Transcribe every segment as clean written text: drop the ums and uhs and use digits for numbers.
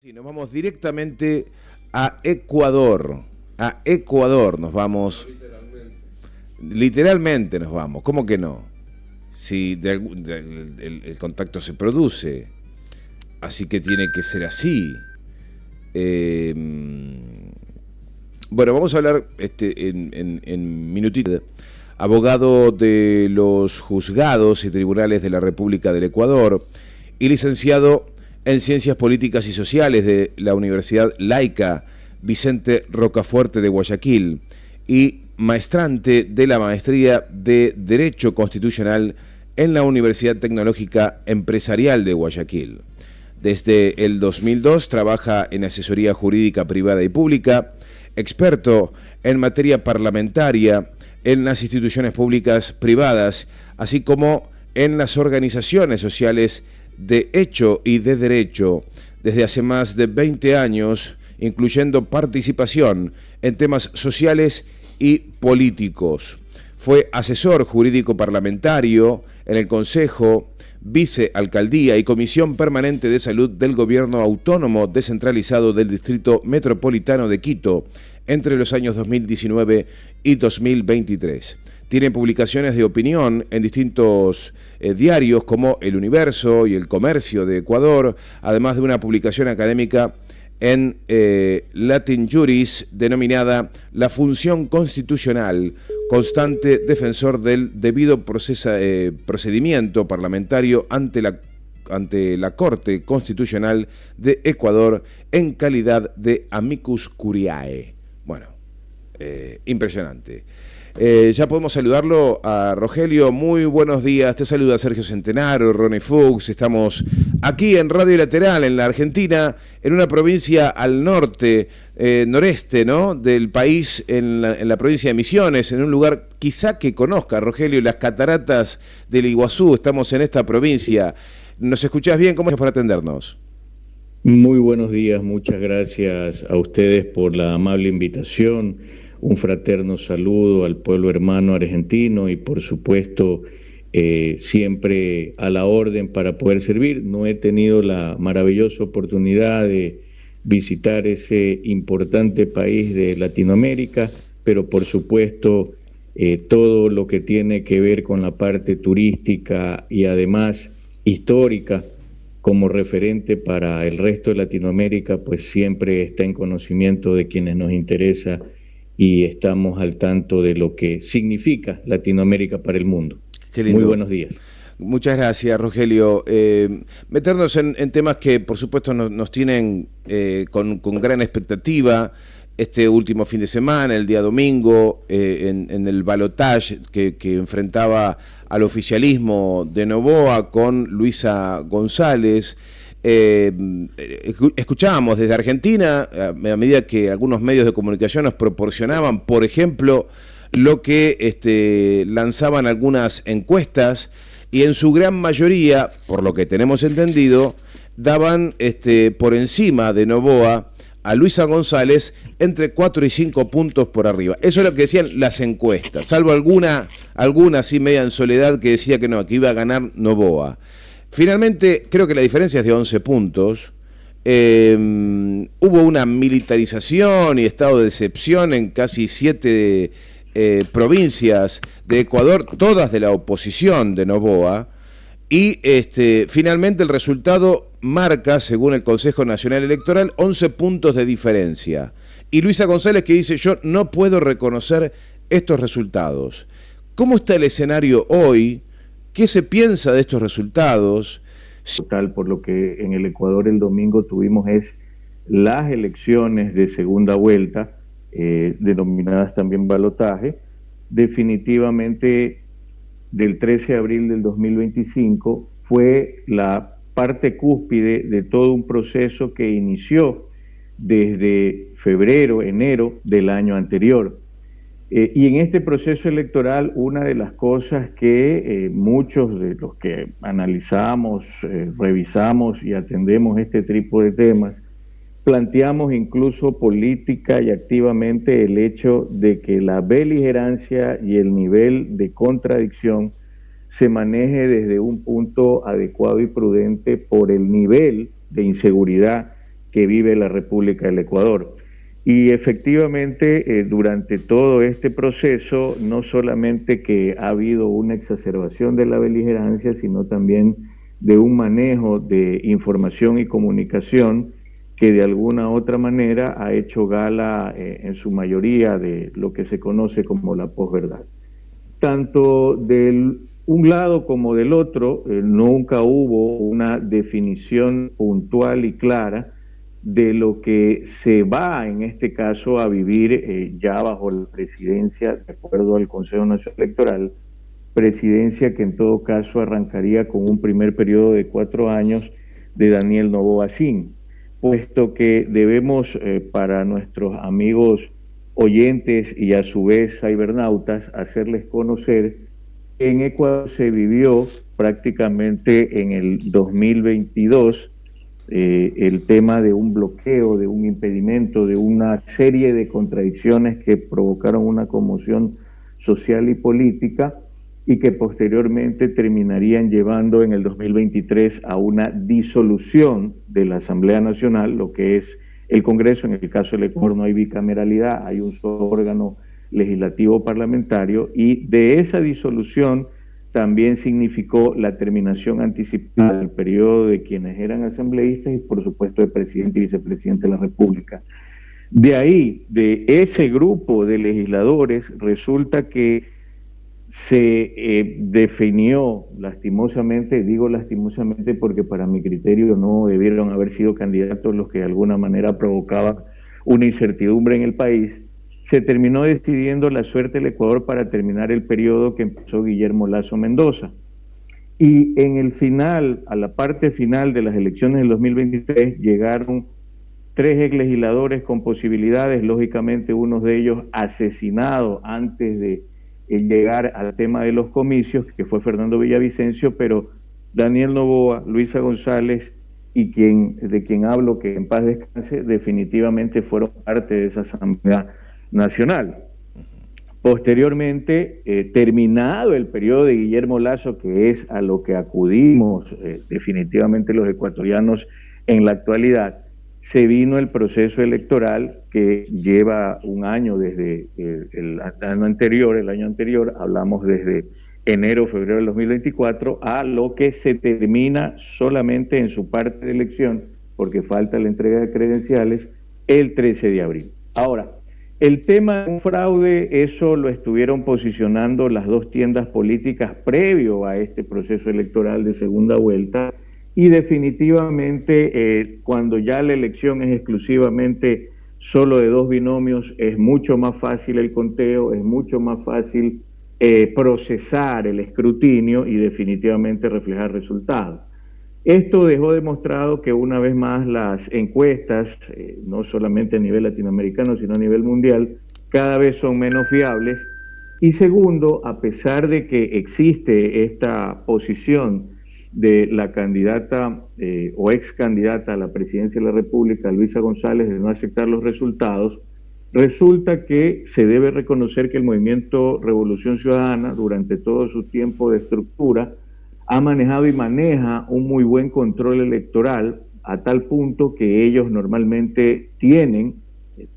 Sí, nos vamos directamente a Ecuador. A Ecuador nos vamos. Literalmente nos vamos. ¿Cómo que no? Si el contacto se produce. Así que tiene que ser así. Eh, bueno, vamos a hablar en minutitos. Abogado de los juzgados y tribunales de la República del Ecuador y licenciado en Ciencias Políticas y Sociales de la Universidad Laica Vicente Rocafuerte de Guayaquil y maestrante de la Maestría de Derecho Constitucional en la Universidad Tecnológica Empresarial de Guayaquil. Desde el 2002 trabaja en asesoría jurídica privada y pública, experto en materia parlamentaria en las instituciones públicas privadas, así como en las organizaciones sociales de hecho y de derecho desde hace más de 20 años, incluyendo participación en temas sociales y políticos. Fue asesor jurídico parlamentario en el Consejo, Vicealcaldía y Comisión Permanente de Salud del Gobierno Autónomo Descentralizado del Distrito Metropolitano de Quito entre los años 2019 y 2023. Tiene publicaciones de opinión en distintos diarios como El Universo y El Comercio de Ecuador, además de una publicación académica en Latin Juris denominada La Función Constitucional, constante defensor del debido procedimiento parlamentario ante la Corte Constitucional de Ecuador en calidad de amicus curiae. Bueno, impresionante. Ya podemos saludarlo a Rogelio. Muy buenos días. Te saluda Sergio Centenaro, Ronnie Fuchs. Estamos aquí en Radio Lateral, en la Argentina, en una provincia al norte, noreste, ¿no?, del país, en la provincia de Misiones, en un lugar quizá que conozca, Rogelio, las cataratas del Iguazú. Estamos en esta provincia. ¿Nos escuchás bien? ¿Cómo estás por atendernos? Muy buenos días. Muchas gracias a ustedes por la amable invitación. Un fraterno saludo al pueblo hermano argentino y por supuesto siempre a la orden para poder servir. No he tenido la maravillosa oportunidad de visitar ese importante país de Latinoamérica, pero por supuesto todo lo que tiene que ver con la parte turística y además histórica como referente para el resto de Latinoamérica, pues siempre está en conocimiento de quienes nos interesa y estamos al tanto de lo que significa Latinoamérica para el mundo. Qué lindo. Muy buenos días. Muchas gracias, Rogelio. Meternos en temas que, por supuesto, nos tienen con gran expectativa. Este último fin de semana, el día domingo, en el balotaje que enfrentaba al oficialismo de Noboa con Luisa González. Escuchábamos desde Argentina, a medida que algunos medios de comunicación nos proporcionaban, por ejemplo, lo que lanzaban algunas encuestas, y en su gran mayoría, por lo que tenemos entendido, daban por encima de Noboa a Luisa González entre 4 y 5 puntos por arriba. Eso es lo que decían las encuestas, salvo alguna así media en soledad que decía que no, que iba a ganar Noboa. Finalmente, creo que la diferencia es de 11 puntos. Hubo una militarización y estado de excepción en casi 7 provincias de Ecuador, todas de la oposición de Noboa. Y finalmente el resultado marca, según el Consejo Nacional Electoral, 11 puntos de diferencia. Y Luisa González que dice, yo no puedo reconocer estos resultados. ¿Cómo está el escenario hoy? ¿Qué se piensa de estos resultados? Total, por lo que en el Ecuador el domingo tuvimos las elecciones de segunda vuelta, denominadas también balotaje. Definitivamente, del 13 de abril del 2025 fue la parte cúspide de todo un proceso que inició desde febrero, enero del año anterior. Y en este proceso electoral, una de las cosas que muchos de los que analizamos, revisamos y atendemos este tipo de temas, planteamos incluso política y activamente el hecho de que la beligerancia y el nivel de contradicción se maneje desde un punto adecuado y prudente por el nivel de inseguridad que vive la República del Ecuador. Y efectivamente, durante todo este proceso, no solamente que ha habido una exacerbación de la beligerancia, sino también de un manejo de información y comunicación que de alguna u otra manera ha hecho gala en su mayoría de lo que se conoce como la posverdad. Tanto del un lado como del otro, nunca hubo una definición puntual y clara de lo que se va en este caso a vivir ya bajo la presidencia, de acuerdo al Consejo Nacional Electoral, presidencia que en todo caso arrancaría con un primer periodo de 4 años de Daniel Noboa Sin, puesto que debemos para nuestros amigos oyentes y a su vez cibernautas hacerles conocer que en Ecuador se vivió prácticamente en el 2022 el tema de un bloqueo, de un impedimento, de una serie de contradicciones que provocaron una conmoción social y política y que posteriormente terminarían llevando en el 2023 a una disolución de la Asamblea Nacional, lo que es el Congreso. En el caso del Ecuador no hay bicameralidad, hay un solo órgano legislativo parlamentario, y de esa disolución también significó la terminación anticipada del periodo de quienes eran asambleístas y por supuesto de presidente y vicepresidente de la República. De ahí, de ese grupo de legisladores, resulta que se definió lastimosamente, digo lastimosamente porque para mi criterio no debieron haber sido candidatos los que de alguna manera provocaban una incertidumbre en el país, se terminó decidiendo la suerte del Ecuador para terminar el periodo que empezó Guillermo Lasso Mendoza. Y en el final, a la parte final de las elecciones del 2023, llegaron 3 exlegisladores con posibilidades, lógicamente uno de ellos asesinado antes de llegar al tema de los comicios, que fue Fernando Villavicencio, pero Daniel Noboa, Luisa González y de quien hablo, que en paz descanse, definitivamente fueron parte de esa Asamblea Nacional. Posteriormente, terminado el periodo de Guillermo Lasso, que es a lo que acudimos definitivamente los ecuatorianos en la actualidad, se vino el proceso electoral que lleva un año desde el año anterior, hablamos desde enero, febrero del 2024, a lo que se termina solamente en su parte de elección, porque falta la entrega de credenciales, el 13 de abril. Ahora, el tema de un fraude, eso lo estuvieron posicionando las 2 tiendas políticas previo a este proceso electoral de segunda vuelta, y definitivamente cuando ya la elección es exclusivamente solo de 2 binomios, es mucho más fácil el conteo, es mucho más fácil procesar el escrutinio y definitivamente reflejar resultados. Esto dejó demostrado que una vez más las encuestas, no solamente a nivel latinoamericano, sino a nivel mundial, cada vez son menos fiables. Y segundo, a pesar de que existe esta posición de la candidata o ex candidata a la presidencia de la República, Luisa González, de no aceptar los resultados, resulta que se debe reconocer que el movimiento Revolución Ciudadana, durante todo su tiempo de estructura, ha manejado y maneja un muy buen control electoral, a tal punto que ellos normalmente tienen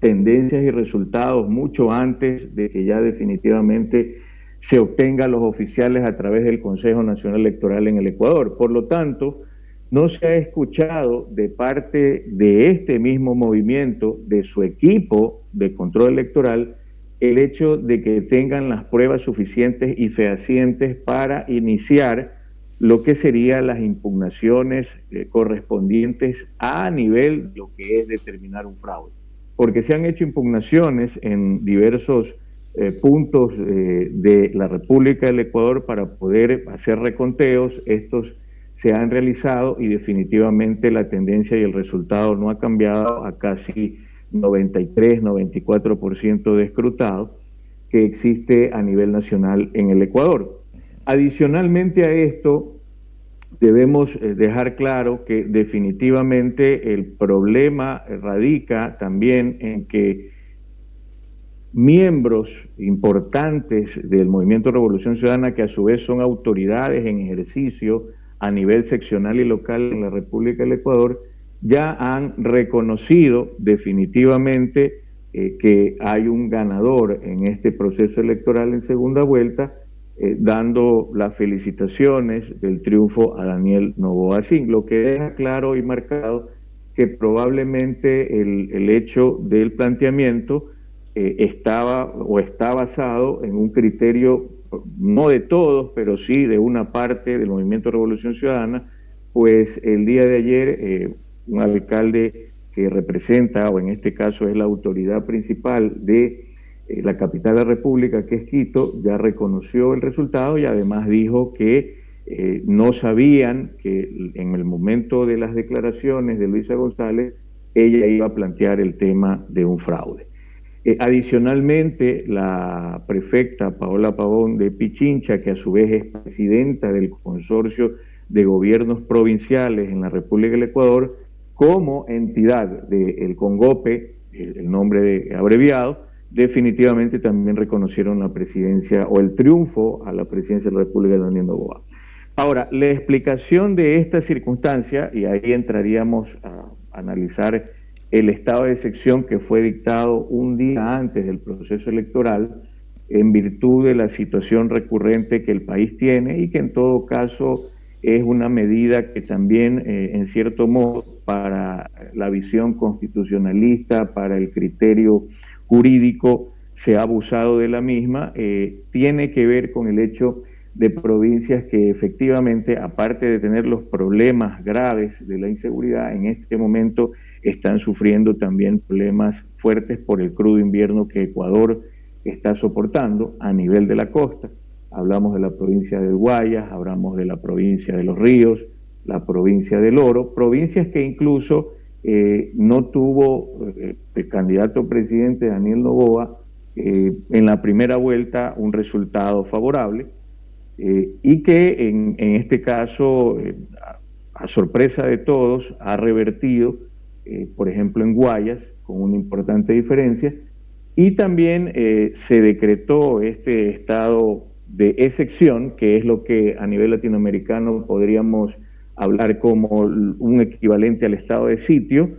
tendencias y resultados mucho antes de que ya definitivamente se obtengan los oficiales a través del Consejo Nacional Electoral en el Ecuador. Por lo tanto, no se ha escuchado de parte de este mismo movimiento, de su equipo de control electoral, el hecho de que tengan las pruebas suficientes y fehacientes para iniciar lo que serían las impugnaciones correspondientes a nivel de lo que es determinar un fraude. Porque se han hecho impugnaciones en diversos puntos de la República del Ecuador para poder hacer reconteos. Estos se han realizado y definitivamente la tendencia y el resultado no ha cambiado a casi 93-94% de escrutado que existe a nivel nacional en el Ecuador. Adicionalmente a esto, debemos dejar claro que definitivamente el problema radica también en que miembros importantes del Movimiento Revolución Ciudadana, que a su vez son autoridades en ejercicio a nivel seccional y local en la República del Ecuador, ya han reconocido definitivamente que hay un ganador en este proceso electoral en segunda vuelta, dando las felicitaciones del triunfo a Daniel Noboa Sin, lo que deja claro y marcado que probablemente el hecho del planteamiento estaba o está basado en un criterio, no de todos, pero sí de una parte del Movimiento Revolución Ciudadana, pues el día de ayer un alcalde que representa, o en este caso es la autoridad principal de la capital de la República, que es Quito, ya reconoció el resultado y además dijo que no sabían que en el momento de las declaraciones de Luisa González, ella iba a plantear el tema de un fraude. Adicionalmente, la prefecta Paola Pavón de Pichincha, que a su vez es presidenta del consorcio de gobiernos provinciales en la República del Ecuador, como entidad del CONGOPE, el nombre abreviado, definitivamente también reconocieron la presidencia o el triunfo a la presidencia de la República de Daniel Noboa. Ahora, la explicación de esta circunstancia, y ahí entraríamos a analizar el estado de excepción que fue dictado un día antes del proceso electoral, en virtud de la situación recurrente que el país tiene y que en todo caso es una medida que también, en cierto modo, para la visión constitucionalista, para el criterio jurídico, se ha abusado de la misma, tiene que ver con el hecho de provincias que efectivamente, aparte de tener los problemas graves de la inseguridad, en este momento están sufriendo también problemas fuertes por el crudo invierno que Ecuador está soportando a nivel de la costa. Hablamos de la provincia del Guayas, hablamos de la provincia de Los Ríos, la provincia del Oro, provincias que incluso no tuvo el candidato presidente Daniel Noboa en la primera vuelta un resultado favorable y que en este caso, a sorpresa de todos, ha revertido, por ejemplo en Guayas, con una importante diferencia, y también se decretó este estado de excepción, que es lo que a nivel latinoamericano podríamos hablar como un equivalente al estado de sitio,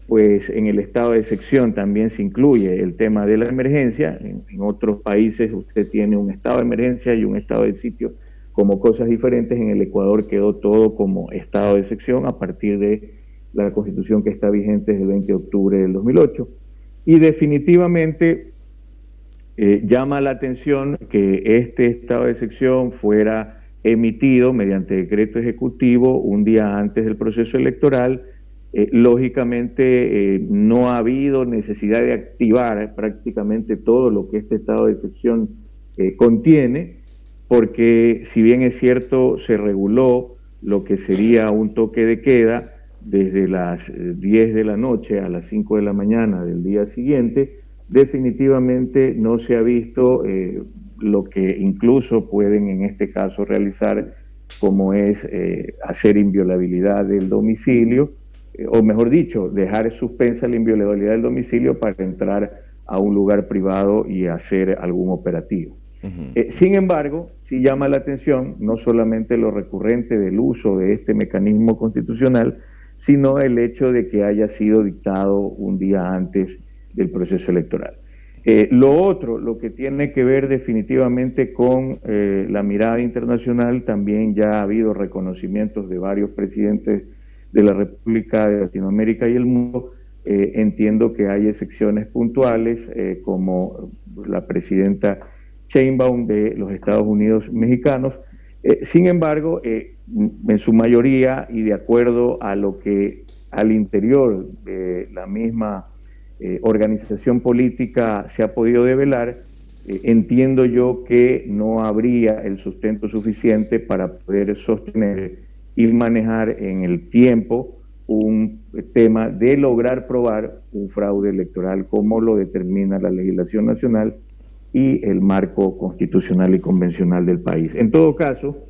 pues en el estado de excepción también se incluye el tema de la emergencia. En otros países usted tiene un estado de emergencia y un estado de sitio como cosas diferentes. En el Ecuador quedó todo como estado de excepción a partir de la Constitución que está vigente desde el 20 de octubre del 2008. Y definitivamente llama la atención que este estado de excepción fuera emitido mediante decreto ejecutivo un día antes del proceso electoral. Lógicamente no ha habido necesidad de activar prácticamente todo lo que este estado de excepción contiene, porque si bien es cierto se reguló lo que sería un toque de queda desde las 10 de la noche a las 5 de la mañana del día siguiente, definitivamente no se ha visto lo que incluso pueden en este caso realizar, como es hacer inviolabilidad del domicilio, o mejor dicho, dejar suspensa la inviolabilidad del domicilio para entrar a un lugar privado y hacer algún operativo. Sin embargo, sí llama la atención no solamente lo recurrente del uso de este mecanismo constitucional, sino el hecho de que haya sido dictado un día antes del proceso electoral. Lo otro, lo que tiene que ver definitivamente con la mirada internacional, también ya ha habido reconocimientos de varios presidentes de la República de Latinoamérica y el mundo. Entiendo que hay excepciones puntuales, como la presidenta Sheinbaum de los Estados Unidos mexicanos. Sin embargo, en su mayoría y de acuerdo a lo que al interior de la misma organización política se ha podido develar, entiendo yo que no habría el sustento suficiente para poder sostener y manejar en el tiempo un tema de lograr probar un fraude electoral como lo determina la legislación nacional y el marco constitucional y convencional del país. En todo caso,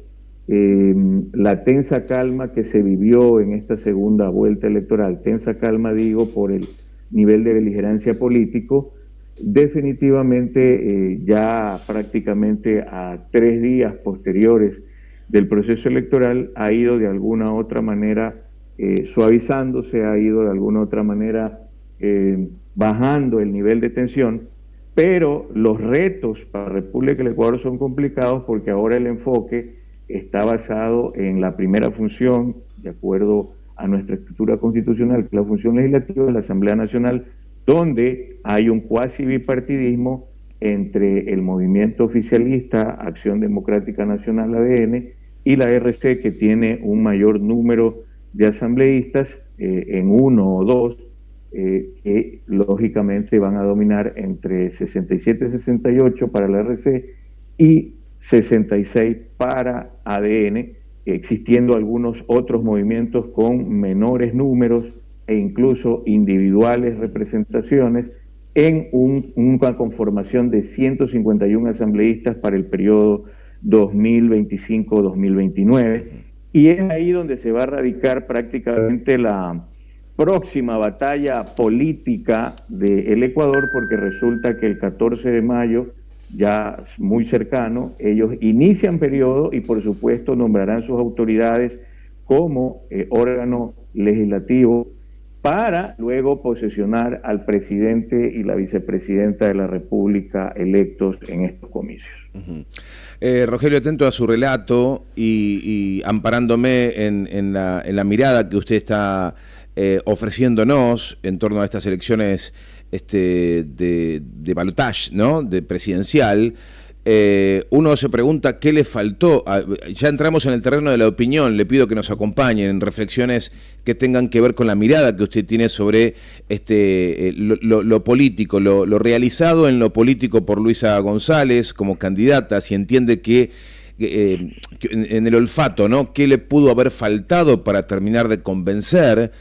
la tensa calma que se vivió en esta segunda vuelta electoral, tensa calma digo por el nivel de beligerancia político, definitivamente ya prácticamente a 3 días posteriores del proceso electoral ha ido de alguna u otra manera suavizándose, ha ido de alguna u otra manera bajando el nivel de tensión, pero los retos para la República del Ecuador son complicados porque ahora el enfoque está basado en la primera función, de acuerdo a nuestra estructura constitucional, que es la función legislativa de la Asamblea Nacional, donde hay un cuasi bipartidismo entre el movimiento oficialista Acción Democrática Nacional, ADN, y la RC, que tiene un mayor número de asambleístas, en uno o dos, que lógicamente van a dominar entre 67 y 68 para la RC y 66 para ADN, existiendo algunos otros movimientos con menores números e incluso individuales representaciones en una conformación de 151 asambleístas para el periodo 2025-2029, y es ahí donde se va a radicar prácticamente la próxima batalla política del Ecuador, porque resulta que el 14 de mayo, ya muy cercano, ellos inician periodo y por supuesto nombrarán sus autoridades como órgano legislativo para luego posesionar al presidente y la vicepresidenta de la República electos en estos comicios. Rogelio, atento a su relato y amparándome en la mirada que usted está ofreciéndonos en torno a estas elecciones de balotaje, ¿no?, de presidencial, uno se pregunta qué le faltó. Ya entramos en el terreno de la opinión. Le pido que nos acompañen en reflexiones que tengan que ver con la mirada que usted tiene sobre lo político, lo realizado en lo político por Luisa González como candidata, si entiende que en el olfato, ¿no?, qué le pudo haber faltado para terminar de convencer.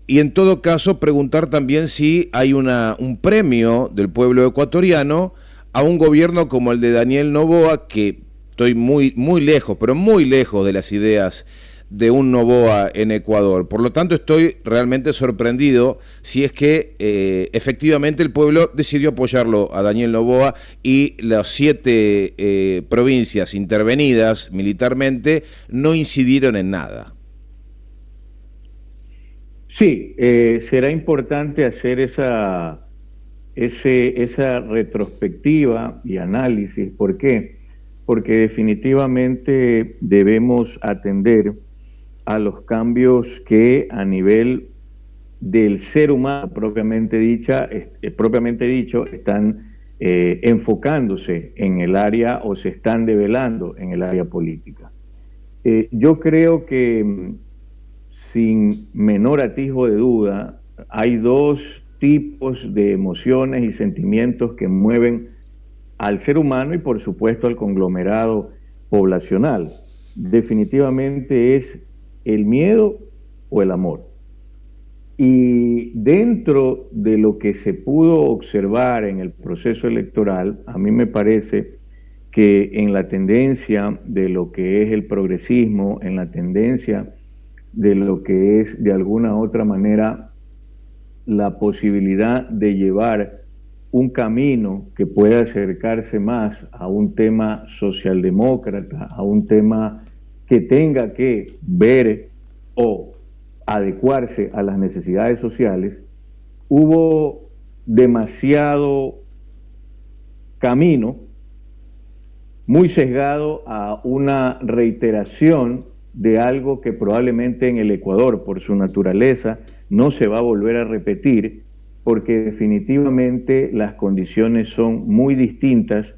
Y en todo caso preguntar también si hay un premio del pueblo ecuatoriano a un gobierno como el de Daniel Noboa, que estoy muy lejos, pero muy lejos de las ideas de un Noboa en Ecuador. Por lo tanto, estoy realmente sorprendido si es que efectivamente el pueblo decidió apoyarlo a Daniel Noboa y las 7 provincias intervenidas militarmente no incidieron en nada. Sí, será importante hacer esa retrospectiva y análisis. ¿Por qué? Porque definitivamente debemos atender a los cambios que a nivel del ser humano propiamente dicho están enfocándose en el área o se están develando en el área política. Yo creo que sin menor atisbo de duda hay dos tipos de emociones y sentimientos que mueven al ser humano y por supuesto al conglomerado poblacional. Definitivamente es el miedo o el amor. Y dentro de lo que se pudo observar en el proceso electoral, a mí me parece que en la tendencia de lo que es el progresismo, en la tendencia de lo que es de alguna u otra manera la posibilidad de llevar un camino que pueda acercarse más a un tema socialdemócrata, a un tema que tenga que ver o adecuarse a las necesidades sociales, hubo demasiado camino muy sesgado a una reiteración de algo que probablemente en el Ecuador, por su naturaleza, no se va a volver a repetir, porque definitivamente las condiciones son muy distintas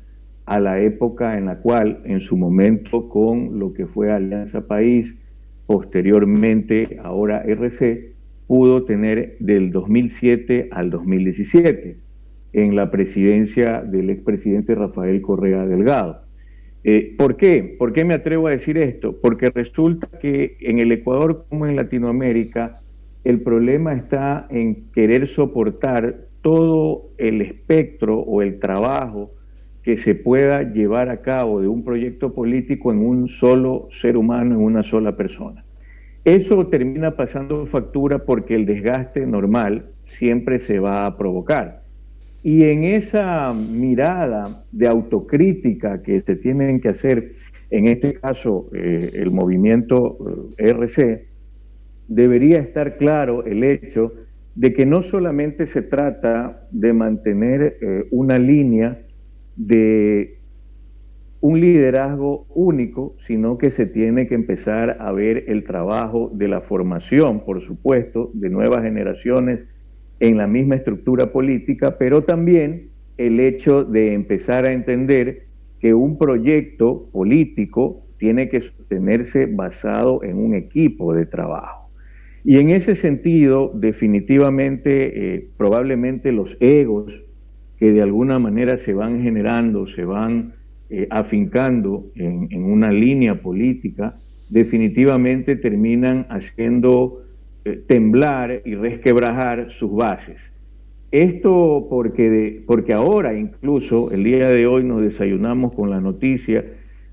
a la época en la cual, en su momento, con lo que fue Alianza País, posteriormente, ahora RC, pudo tener del 2007 al 2017, en la presidencia del expresidente Rafael Correa Delgado. ¿Por qué? ¿Por qué me atrevo a decir esto? Porque resulta que en el Ecuador como en Latinoamérica el problema está en querer soportar todo el espectro o el trabajo que se pueda llevar a cabo de un proyecto político en un solo ser humano, en una sola persona. Eso termina pasando factura porque el desgaste normal siempre se va a provocar. Y en esa mirada de autocrítica que se tienen que hacer, en este caso el movimiento RC, debería estar claro el hecho de que no solamente se trata de mantener una línea de un liderazgo único, sino que se tiene que empezar a ver el trabajo de la formación, por supuesto, de nuevas generaciones en la misma estructura política, pero también el hecho de empezar a entender que un proyecto político tiene que sostenerse basado en un equipo de trabajo. Y en ese sentido, definitivamente, probablemente los egos que de alguna manera se van generando, se van afincando en una línea política, definitivamente terminan haciendo temblar y resquebrajar sus bases. Esto porque ahora incluso el día de hoy nos desayunamos con la noticia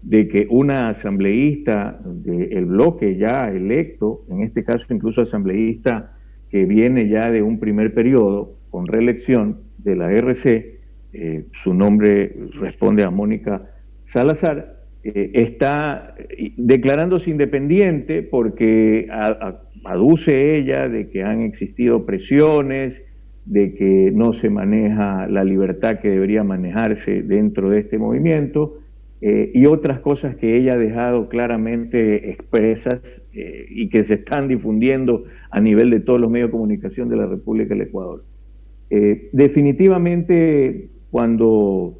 de que una asambleísta del bloque ya electo, en este caso incluso asambleísta que viene ya de un primer periodo con reelección de la RC, su nombre responde a Mónica Salazar, está declarándose independiente porque aduce ella de que han existido presiones, de que no se maneja la libertad que debería manejarse dentro de este movimiento, y otras cosas que ella ha dejado claramente expresas y que se están difundiendo a nivel de todos los medios de comunicación de la República del Ecuador. Definitivamente, cuando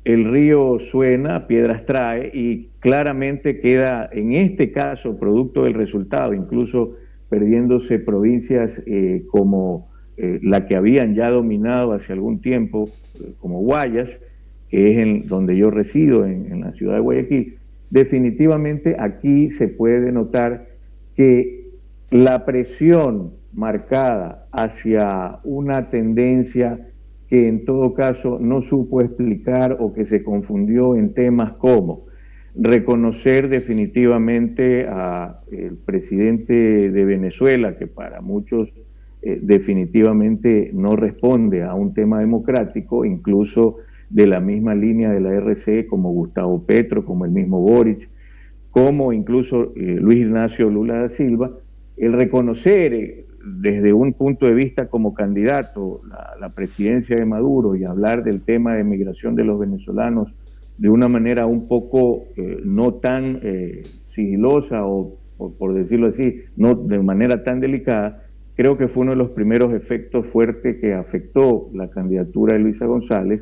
el río suena, piedras trae, y claramente queda, en este caso, producto del resultado, incluso perdiéndose provincias como la que habían ya dominado hace algún tiempo, como Guayas, que es donde yo resido, en la ciudad de Guayaquil. Definitivamente aquí se puede notar que la presión marcada hacia una tendencia que en todo caso no supo explicar o que se confundió en temas como reconocer definitivamente al presidente de Venezuela, que para muchos definitivamente no responde a un tema democrático, incluso de la misma línea de la RC, como Gustavo Petro, como el mismo Boric, como incluso Luis Ignacio Lula da Silva, el reconocer desde un punto de vista como candidato la presidencia de Maduro y hablar del tema de migración de los venezolanos de una manera un poco no tan sigilosa o por decirlo así, no de manera tan delicada, creo que fue uno de los primeros efectos fuertes que afectó la candidatura de Luisa González.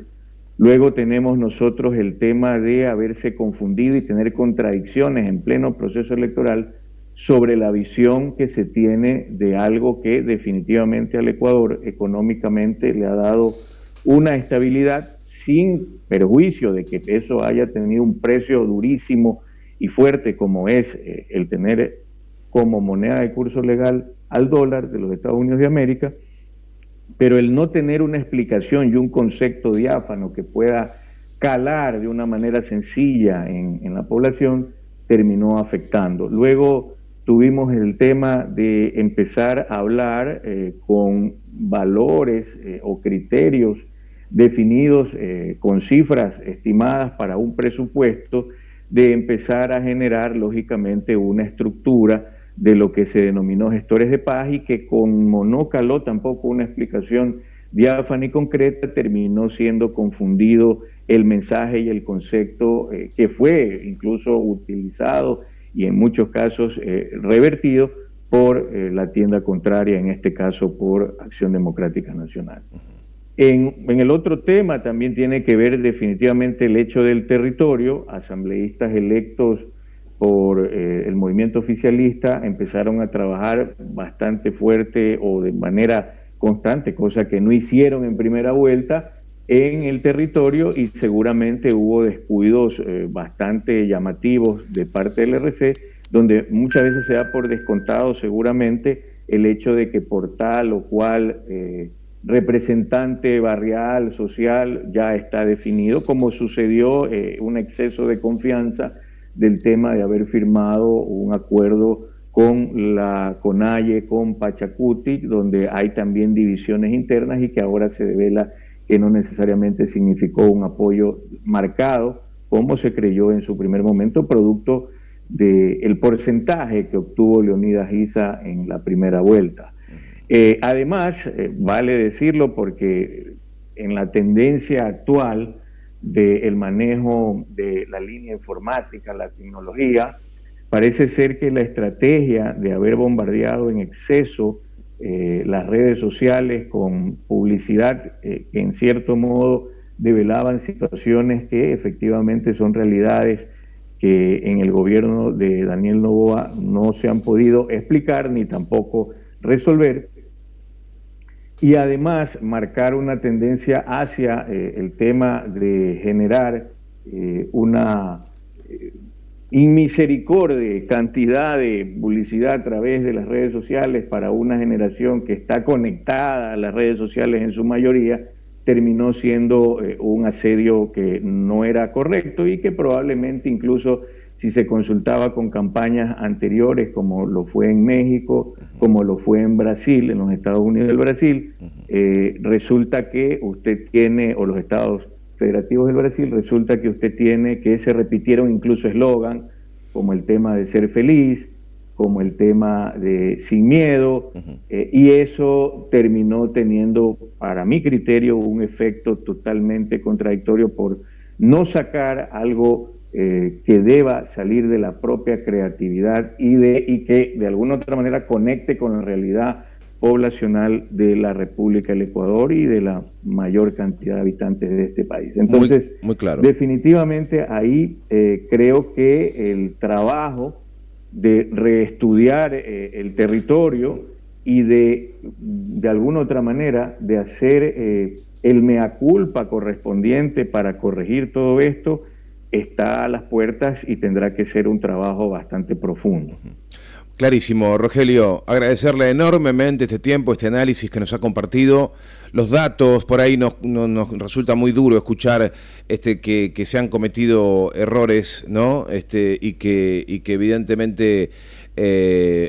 Luego tenemos nosotros el tema de haberse confundido y tener contradicciones en pleno proceso electoral sobre la visión que se tiene de algo que definitivamente al Ecuador económicamente le ha dado una estabilidad, sin perjuicio de que eso haya tenido un precio durísimo y fuerte como es el tener como moneda de curso legal al dólar de los Estados Unidos de América, pero el no tener una explicación y un concepto diáfano que pueda calar de una manera sencilla en la población terminó afectando. Luego tuvimos el tema de empezar a hablar con valores o criterios definidos con cifras estimadas para un presupuesto, de empezar a generar lógicamente una estructura de lo que se denominó gestores de paz y que como no caló tampoco una explicación diáfana y concreta, terminó siendo confundido el mensaje y el concepto que fue incluso utilizado y en muchos casos revertido por la tienda contraria, en este caso por Acción Democrática Nacional. En el otro tema también tiene que ver definitivamente el hecho del territorio. Asambleístas electos por el movimiento oficialista empezaron a trabajar bastante fuerte o de manera constante, cosa que no hicieron en primera vuelta, en el territorio, y seguramente hubo descuidos bastante llamativos de parte del RC, donde muchas veces se da por descontado seguramente el hecho de que por tal o cual representante barrial, social, ya está definido, como sucedió un exceso de confianza del tema de haber firmado un acuerdo con la CONAIE, con Pachacuti, donde hay también divisiones internas y que ahora se devela que no necesariamente significó un apoyo marcado, como se creyó en su primer momento, producto del porcentaje que obtuvo Leonidas Issa en la primera vuelta. Además, vale decirlo porque en la tendencia actual del manejo de la línea informática, la tecnología, parece ser que la estrategia de haber bombardeado en exceso las redes sociales con publicidad que en cierto modo develaban situaciones que efectivamente son realidades que en el gobierno de Daniel Noboa no se han podido explicar ni tampoco resolver, y además marcar una tendencia hacia el tema de generar una inmisericordia cantidad de publicidad a través de las redes sociales para una generación que está conectada a las redes sociales en su mayoría, terminó siendo un asedio que no era correcto y que probablemente incluso si se consultaba con campañas anteriores, como lo fue en México, como lo fue en Brasil, en los Estados Unidos del Brasil, resulta que usted tiene, o los Estados Federativos del Brasil, resulta que usted tiene que se repitieron incluso eslogan, como el tema de ser feliz, como el tema de sin miedo, y eso terminó teniendo, para mi criterio, un efecto totalmente contradictorio por no sacar algo que deba salir de la propia creatividad y que de alguna otra manera conecte con la realidad poblacional de la República del Ecuador y de la mayor cantidad de habitantes de este país. Entonces, muy claro. Definitivamente ahí creo que el trabajo de reestudiar el territorio y de alguna otra manera de hacer el mea culpa correspondiente para corregir todo esto está a las puertas y tendrá que ser un trabajo bastante profundo. Clarísimo, Rogelio, agradecerle enormemente este tiempo, este análisis que nos ha compartido, los datos. Por ahí nos resulta muy duro escuchar que se han cometido errores, ¿no? Y que evidentemente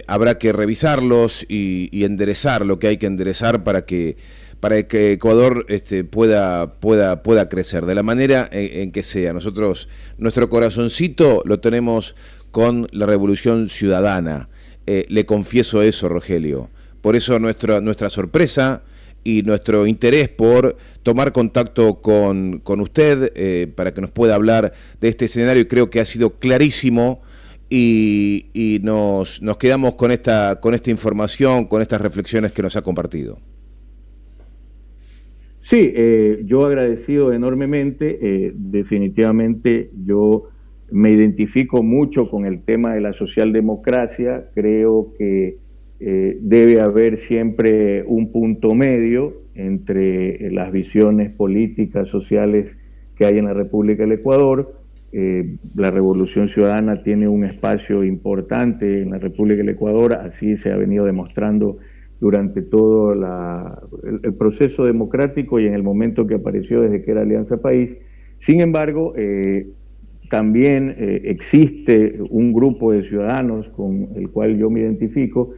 habrá que revisarlos y enderezar lo que hay que enderezar para que Ecuador pueda crecer de la manera en que sea. Nosotros, nuestro corazoncito lo tenemos con la Revolución Ciudadana. Le confieso eso, Rogelio. Por eso nuestra sorpresa y nuestro interés por tomar contacto con usted para que nos pueda hablar de este escenario, y creo que ha sido clarísimo, y nos quedamos con esta información, con estas reflexiones que nos ha compartido. Sí, yo agradecido enormemente. Definitivamente yo me identifico mucho con el tema de la socialdemocracia. Creo que debe haber siempre un punto medio entre las visiones políticas, sociales que hay en la República del Ecuador. La Revolución Ciudadana tiene un espacio importante en la República del Ecuador, así se ha venido demostrando durante todo el proceso democrático y en el momento que apareció desde que era Alianza País. Sin embargo, también existe un grupo de ciudadanos con el cual yo me identifico,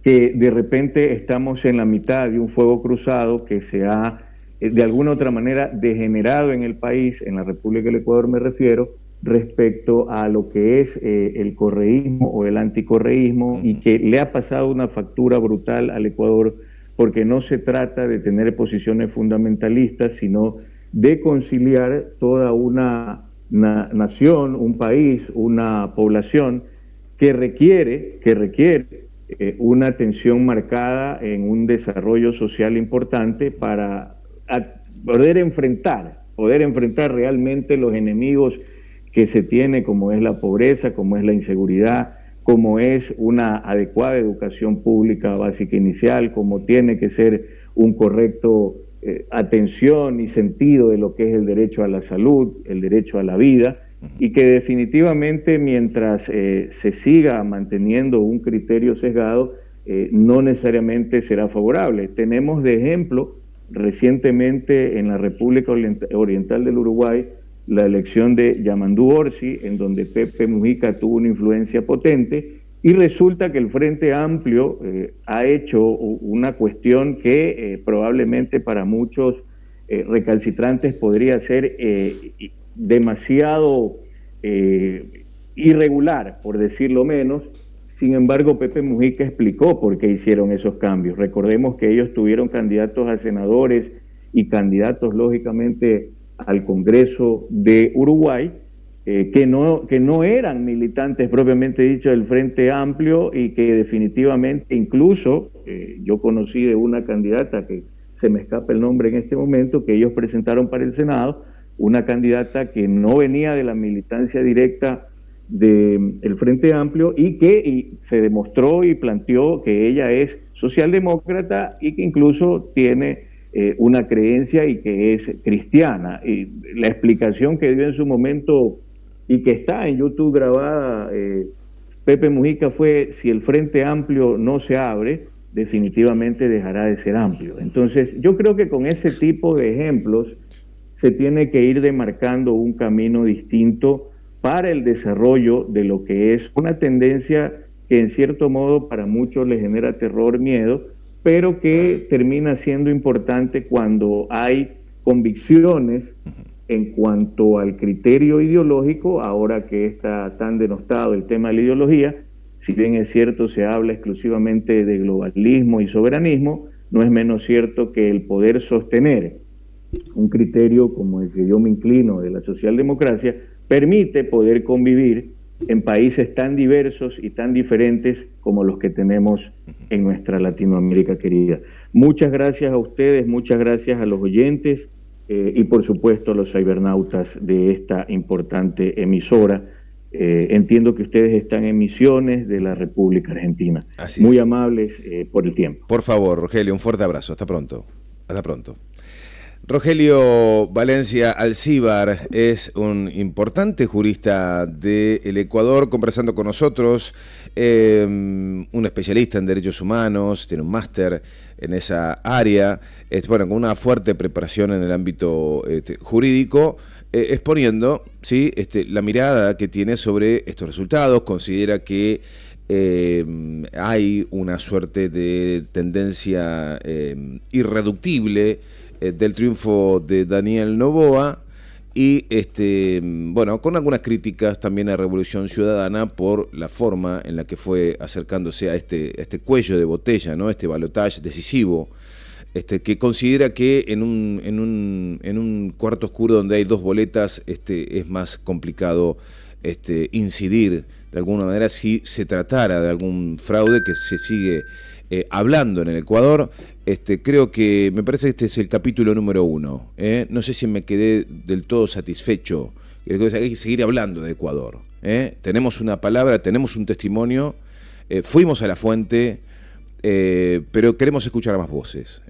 que de repente estamos en la mitad de un fuego cruzado que se ha de alguna otra manera degenerado en el país, en la República del Ecuador me refiero, respecto a lo que es el correísmo o el anticorreísmo, y que le ha pasado una factura brutal al Ecuador, porque no se trata de tener posiciones fundamentalistas, sino de conciliar toda una nación, un país, una población que requiere una atención marcada en un desarrollo social importante para poder enfrentar realmente los enemigos que se tiene, como es la pobreza, como es la inseguridad, como es una adecuada educación pública básica inicial, como tiene que ser un correcto atención y sentido de lo que es el derecho a la salud, el derecho a la vida, y que definitivamente mientras se siga manteniendo un criterio sesgado, no necesariamente será favorable. Tenemos de ejemplo recientemente en la República Oriental del Uruguay la elección de Yamandú Orsi, en donde Pepe Mujica tuvo una influencia potente, y resulta que el Frente Amplio ha hecho una cuestión que probablemente para muchos recalcitrantes podría ser demasiado irregular, por decirlo menos. Sin embargo, Pepe Mujica explicó por qué hicieron esos cambios. Recordemos que ellos tuvieron candidatos a senadores y candidatos, lógicamente, al Congreso de Uruguay, que no eran militantes propiamente dicho del Frente Amplio y que definitivamente, incluso yo conocí de una candidata que se me escapa el nombre en este momento, que ellos presentaron para el Senado, una candidata que no venía de la militancia directa del Frente Amplio y se demostró y planteó que ella es socialdemócrata y que incluso tiene una creencia y que es cristiana. Y la explicación que dio en su momento y que está en YouTube grabada Pepe Mujica fue: si el Frente Amplio no se abre, definitivamente dejará de ser amplio. Entonces yo creo que con ese tipo de ejemplos se tiene que ir demarcando un camino distinto para el desarrollo de lo que es una tendencia que en cierto modo para muchos les genera terror, miedo, pero que termina siendo importante cuando hay convicciones en cuanto al criterio ideológico. Ahora que está tan denostado el tema de la ideología, si bien es cierto se habla exclusivamente de globalismo y soberanismo, no es menos cierto que el poder sostener un criterio como el que yo me inclino de la socialdemocracia permite poder convivir en países tan diversos y tan diferentes como los que tenemos en nuestra Latinoamérica querida. Muchas gracias a ustedes, muchas gracias a los oyentes y por supuesto a los cibernautas de esta importante emisora. Entiendo que ustedes están en Misiones de la República Argentina. Muy amables por el tiempo. Por favor, Rogelio, un fuerte abrazo. Hasta pronto. Hasta pronto. Rogelio Valencia Alcíbar es un importante jurista del Ecuador, conversando con nosotros, un especialista en derechos humanos, tiene un máster en esa área, bueno, con una fuerte preparación en el ámbito jurídico, exponiendo, ¿sí?, la mirada que tiene sobre estos resultados. Considera que hay una suerte de tendencia irreductible del triunfo de Daniel Noboa y bueno, con algunas críticas también a Revolución Ciudadana por la forma en la que fue acercándose a este cuello de botella, ¿no? Este balotaje decisivo, que considera que en un cuarto oscuro donde hay dos boletas es más complicado incidir de alguna manera si se tratara de algún fraude que se sigue hablando en el Ecuador. Creo que me parece que este es el capítulo número 1. No sé si me quedé del todo satisfecho. Creo que hay que seguir hablando de Ecuador. Tenemos una palabra, tenemos un testimonio, fuimos a la fuente, pero queremos escuchar a más voces.